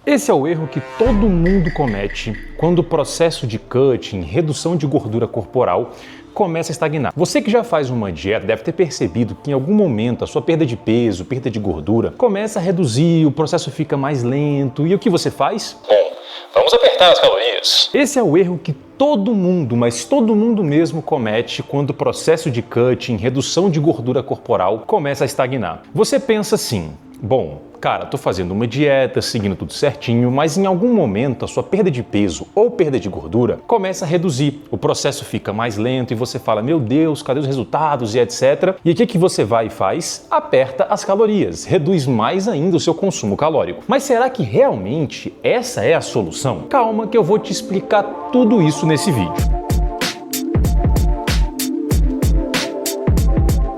Esse é o erro que todo mundo comete quando o processo de cutting, redução de gordura corporal, começa a estagnar. Você que já faz uma dieta deve ter percebido que em algum momento a sua perda de peso, perda de gordura, começa a reduzir, o processo fica mais lento e o que você faz? Bom, vamos apertar as calorias. Esse é o erro que todo mundo, mas todo mundo mesmo comete quando o processo de cutting, redução de gordura corporal começa a estagnar. Você pensa assim, bom, cara, tô fazendo uma dieta, seguindo tudo certinho, mas em algum momento a sua perda de peso ou perda de gordura começa a reduzir. O processo fica mais lento e você fala, meu Deus, cadê os resultados e etc. E o que você vai e faz? Aperta as calorias, reduz mais ainda o seu consumo calórico. Mas será que realmente essa é a solução? Calma que eu vou te explicar tudo isso nesse vídeo.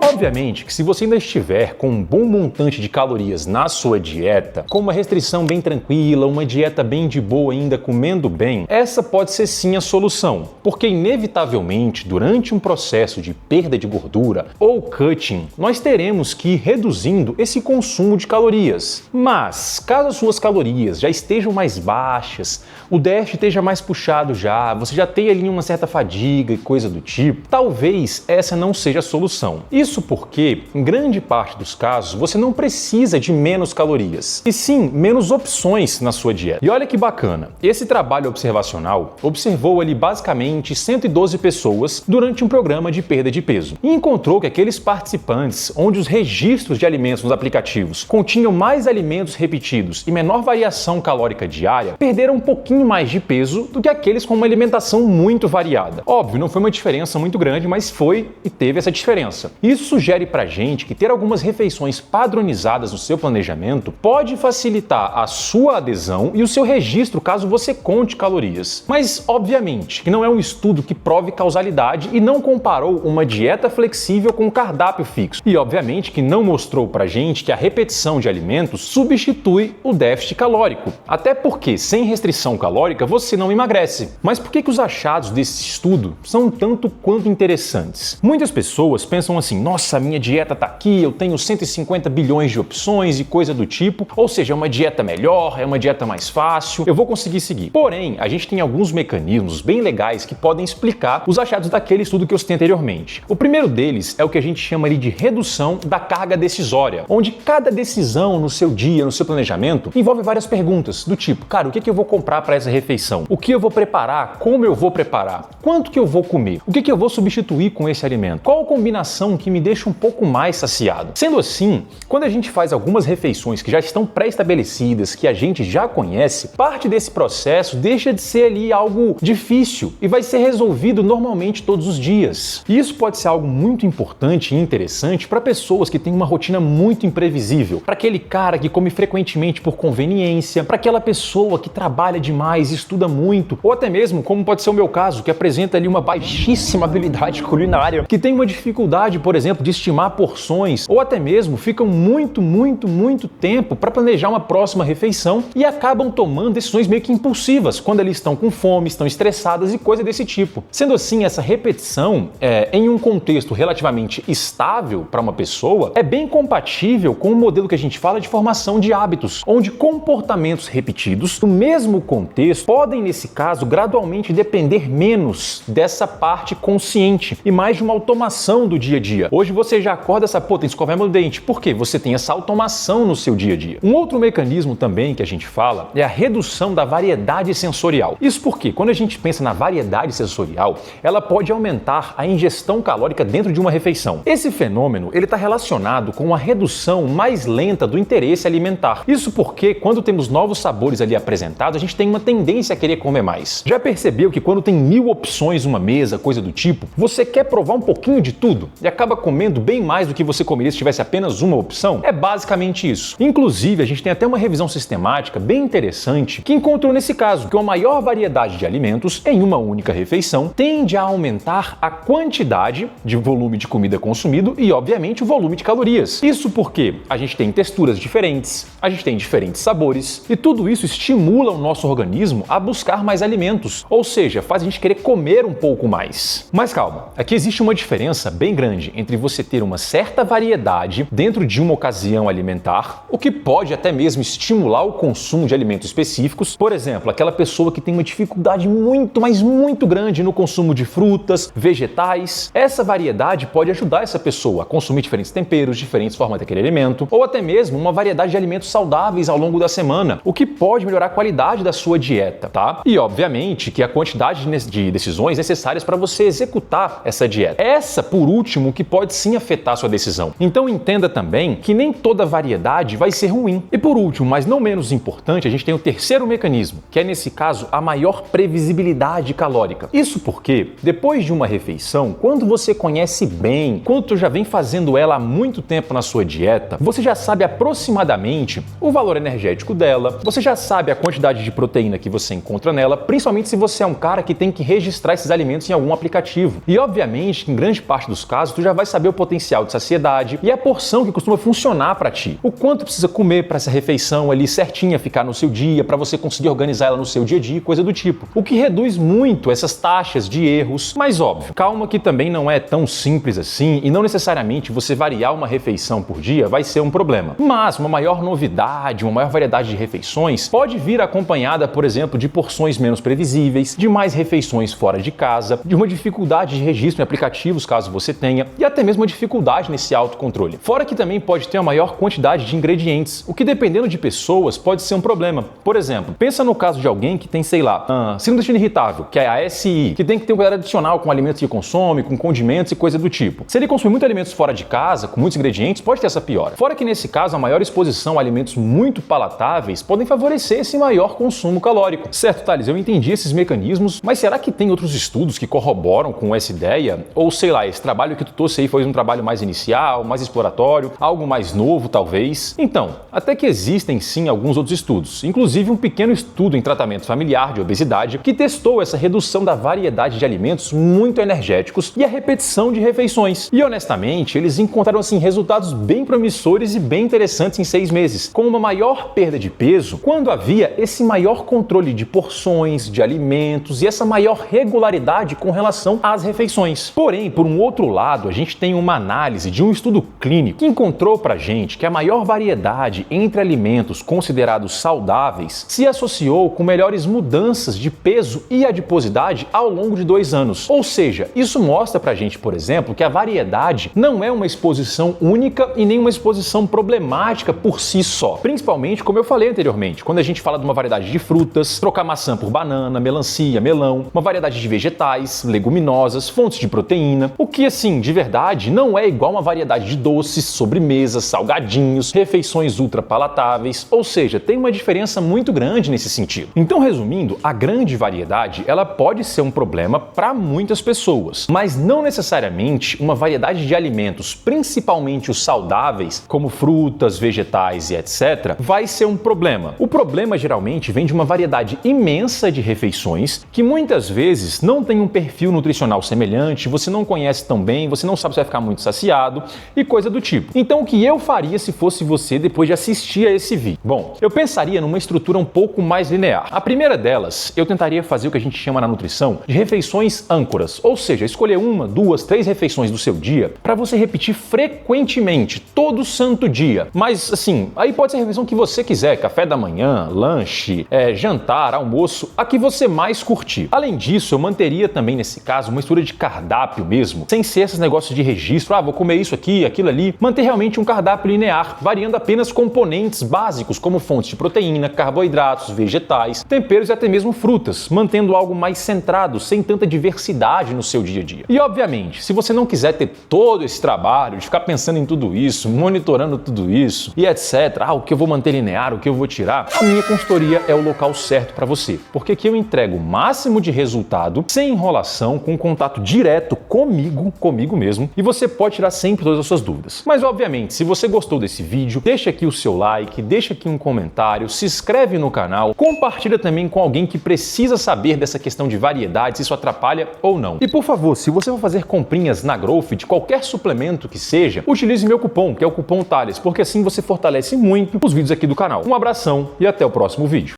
Obviamente que se você ainda estiver com um bom montante de calorias na sua dieta, com uma restrição bem tranquila, uma dieta bem de boa ainda, comendo bem, essa pode ser sim a solução, porque inevitavelmente durante um processo de perda de gordura ou cutting, nós teremos que ir reduzindo esse consumo de calorias. Mas caso as suas calorias já estejam mais baixas, o déficit esteja mais puxado já, você já tenha ali uma certa fadiga e coisa do tipo, talvez essa não seja a solução. Isso porque, em grande parte dos casos, você não precisa de menos calorias, e sim menos opções na sua dieta. E olha que bacana, esse trabalho observacional observou ali basicamente 112 pessoas durante um programa de perda de peso e encontrou que aqueles participantes onde os registros de alimentos nos aplicativos continham mais alimentos repetidos e menor variação calórica diária, perderam um pouquinho mais de peso do que aqueles com uma alimentação muito variada. Óbvio, não foi uma diferença muito grande, mas foi e teve essa diferença. Isso sugere pra gente que ter algumas refeições padronizadas no seu planejamento pode facilitar a sua adesão e o seu registro caso você conte calorias. Mas, obviamente, que não é um estudo que prove causalidade e não comparou uma dieta flexível com um cardápio fixo. E, obviamente, que não mostrou pra gente que a repetição de alimentos substitui o déficit calórico. Até porque, sem restrição calórica, você não emagrece. Mas por que os achados desse estudo são tanto quanto interessantes? Muitas pessoas pensam assim, nossa, minha dieta tá aqui, eu tenho 150 bilhões de opções e coisa do tipo, ou seja, é uma dieta melhor, é uma dieta mais fácil, eu vou conseguir seguir. Porém, a gente tem alguns mecanismos bem legais que podem explicar os achados daquele estudo que eu citei anteriormente. O primeiro deles é o que a gente chama ali de redução da carga decisória, onde cada decisão no seu dia, no seu planejamento, envolve várias perguntas, do tipo, cara, o que eu vou comprar para essa refeição? O que eu vou preparar? Como eu vou preparar? Quanto que eu vou comer? O que eu vou substituir com esse alimento? Qual a combinação que me deixa um pouco mais saciado? Sendo assim, quando a gente faz algumas refeições que já estão pré-estabelecidas, que a gente já conhece, parte desse processo deixa de ser ali algo difícil e vai ser resolvido normalmente todos os dias. E isso pode ser algo muito importante e interessante para pessoas que têm uma rotina muito imprevisível, para aquele cara que come frequentemente por conveniência, para aquela pessoa que trabalha demais, estuda muito, ou até mesmo, como pode ser o meu caso, que apresenta ali uma baixíssima habilidade culinária, que tem uma dificuldade, por exemplo, de estimar porções, ou até mesmo ficam muito tempo para planejar uma próxima refeição e acabam tomando decisões meio que impulsivas quando eles estão com fome, estão estressadas e coisa desse tipo. Sendo assim, essa repetição em um contexto relativamente estável para uma pessoa é bem compatível com o modelo que a gente fala de formação de hábitos, onde comportamentos repetidos no mesmo contexto podem, nesse caso, gradualmente depender menos dessa parte consciente e mais de uma automação do dia a dia. Hoje você já acorda essa, tem que escovar meu dente. Por quê? Você tem essa automação no seu dia a dia. Um outro mecanismo também que a gente fala é a redução da variedade sensorial. Isso porque quando a gente pensa na variedade sensorial, ela pode aumentar a ingestão calórica dentro de uma refeição. Esse fenômeno, ele está relacionado com a redução mais lenta do interesse alimentar. Isso porque quando temos novos sabores ali apresentados, a gente tem uma tendência a querer comer mais. Já percebeu que quando tem 1000 opções numa mesa, coisa do tipo, você quer provar um pouquinho de tudo e acaba comendo bem mais do que você comeria se tivesse apenas uma opção? É basicamente isso. Inclusive, a gente tem até uma revisão sistemática bem interessante que encontrou nesse caso que uma maior variedade de alimentos em uma única refeição tende a aumentar a quantidade de volume de comida consumido e, obviamente, o volume de calorias. Isso porque a gente tem texturas diferentes, a gente tem diferentes sabores e tudo isso estimula o nosso organismo a buscar mais alimentos, ou seja, faz a gente querer comer um pouco mais. Mas calma, aqui existe uma diferença bem grande entre você ter uma certa variedade dentro de uma ocasião alimentar, o que pode até mesmo estimular o consumo de alimentos específicos. Por exemplo, aquela pessoa que tem uma dificuldade muito, mas muito grande no consumo de frutas, vegetais. Essa variedade pode ajudar essa pessoa a consumir diferentes temperos, diferentes formas daquele alimento, ou até mesmo uma variedade de alimentos saudáveis ao longo da semana, o que pode melhorar a qualidade da sua dieta, tá? E obviamente que a quantidade de decisões necessárias para você executar essa dieta. Essa, por último, que pode sim afetar a sua decisão. Então entenda também que nem toda variedade vai ser ruim. E por último, mas não menos importante, a gente tem o terceiro mecanismo, que é nesse caso a maior previsibilidade calórica. Isso porque, depois de uma refeição, quando você conhece bem, quando tu já vem fazendo ela há muito tempo na sua dieta, você já sabe aproximadamente o valor energético dela, você já sabe a quantidade de proteína que você encontra nela, principalmente se você é um cara que tem que registrar esses alimentos em algum aplicativo. E obviamente que em grande parte dos casos tu já vai saber o potencial de saciedade e a porção que costuma funcionar para ti. O quanto precisa comer para essa refeição ali certinha ficar no seu dia, para você conseguir organizar ela no seu dia a dia, coisa do tipo. O que reduz muito essas taxas de erros, mas óbvio, calma que também não é tão simples assim e não necessariamente você variar uma refeição por dia vai ser um problema. Mas uma maior novidade, uma maior variedade de refeições pode vir acompanhada, por exemplo, de porções menos previsíveis, de mais refeições fora de casa, de uma dificuldade de registro em aplicativos, caso você tenha, e até mesmo uma dificuldade nesse autocontrole. Fora que também pode ter uma maior quantidade de ingredientes, o que dependendo de pessoas pode ser um problema. Por exemplo, pensa no caso de alguém que tem, sei lá, síndrome do intestino irritável, que é a SI, que tem que ter um cuidado adicional com alimentos que consome, com condimentos e coisa do tipo. Se ele consumir muitos alimentos fora de casa, com muitos ingredientes, pode ter essa piora. Fora que nesse caso, a maior exposição a alimentos muito palatáveis podem favorecer esse maior consumo calórico. Certo, Thales, eu entendi esses mecanismos, mas será que tem outros estudos que corroboram com essa ideia? Ou sei lá, esse trabalho que tu trouxe aí foi um trabalho mais inicial, mais exploratório, algo mais novo talvez? Então, até que existem sim alguns outros estudos, inclusive um pequeno estudo em tratamento familiar de obesidade que testou essa redução da variedade de alimentos muito energéticos e a repetição de refeições. E honestamente, eles encontraram assim resultados bem promissores e bem interessantes em 6 meses, com uma maior perda de peso quando havia esse maior controle de porções, de alimentos e essa maior regularidade com relação às refeições. Porém, por um outro lado, a gente tem uma análise de um estudo clínico que encontrou pra gente que a maior variedade entre alimentos considerados saudáveis se associou com melhores mudanças de peso e adiposidade ao longo de 2 anos. Ou seja, isso mostra pra gente, por exemplo, que a variedade não é uma exposição única e nem uma exposição problemática por si só. Principalmente, como eu falei anteriormente, quando a gente fala de uma variedade de frutas, trocar maçã por banana, melancia, melão, uma variedade de vegetais, leguminosas, fontes de proteína, o que assim, de verdade, não é igual uma variedade de doces, sobremesas, salgadinhos, refeições ultra palatáveis, ou seja, tem uma diferença muito grande nesse sentido. Então, resumindo, a grande variedade, ela pode ser um problema para muitas pessoas, mas não necessariamente uma variedade de alimentos, principalmente os saudáveis, como frutas, vegetais e etc., vai ser um problema. O problema geralmente vem de uma variedade imensa de refeições que muitas vezes não tem um perfil nutricional semelhante, você não conhece tão bem, você não sabe se vai ficar muito saciado e coisa do tipo. Então, o que eu faria se fosse você depois de assistir a esse vídeo? Bom, eu pensaria numa estrutura um pouco mais linear. A primeira delas, eu tentaria fazer o que a gente chama na nutrição de refeições âncoras, ou seja, escolher 1, 2, 3 refeições do seu dia para você repetir frequentemente, todo santo dia. Mas assim, aí pode ser a refeição que você quiser, café da manhã, lanche, jantar, almoço, a que você mais curtir. Além disso, eu manteria também nesse caso uma estrutura de cardápio mesmo, sem ser esses negócios de registro, vou comer isso aqui, aquilo ali, manter realmente um cardápio linear, variando apenas componentes básicos como fontes de proteína, carboidratos, vegetais, temperos e até mesmo frutas, mantendo algo mais centrado, sem tanta diversidade no seu dia a dia. E obviamente, se você não quiser ter todo esse trabalho de ficar pensando em tudo isso, monitorando tudo isso e etc, o que eu vou manter linear, o que eu vou tirar, a minha consultoria é o local certo para você, porque aqui eu entrego o máximo de resultado, sem enrolação, com contato direto comigo mesmo, e você pode tirar sempre todas as suas dúvidas. Mas obviamente, se você gostou desse vídeo, deixa aqui o seu like, deixa aqui um comentário, se inscreve no canal, compartilha também com alguém que precisa saber dessa questão de variedade, se isso atrapalha ou não. E por favor, se você for fazer comprinhas na Growth de qualquer suplemento que seja, utilize meu cupom, que é o cupom Thales, porque assim você fortalece muito os vídeos aqui do canal. Um abração e até o próximo vídeo.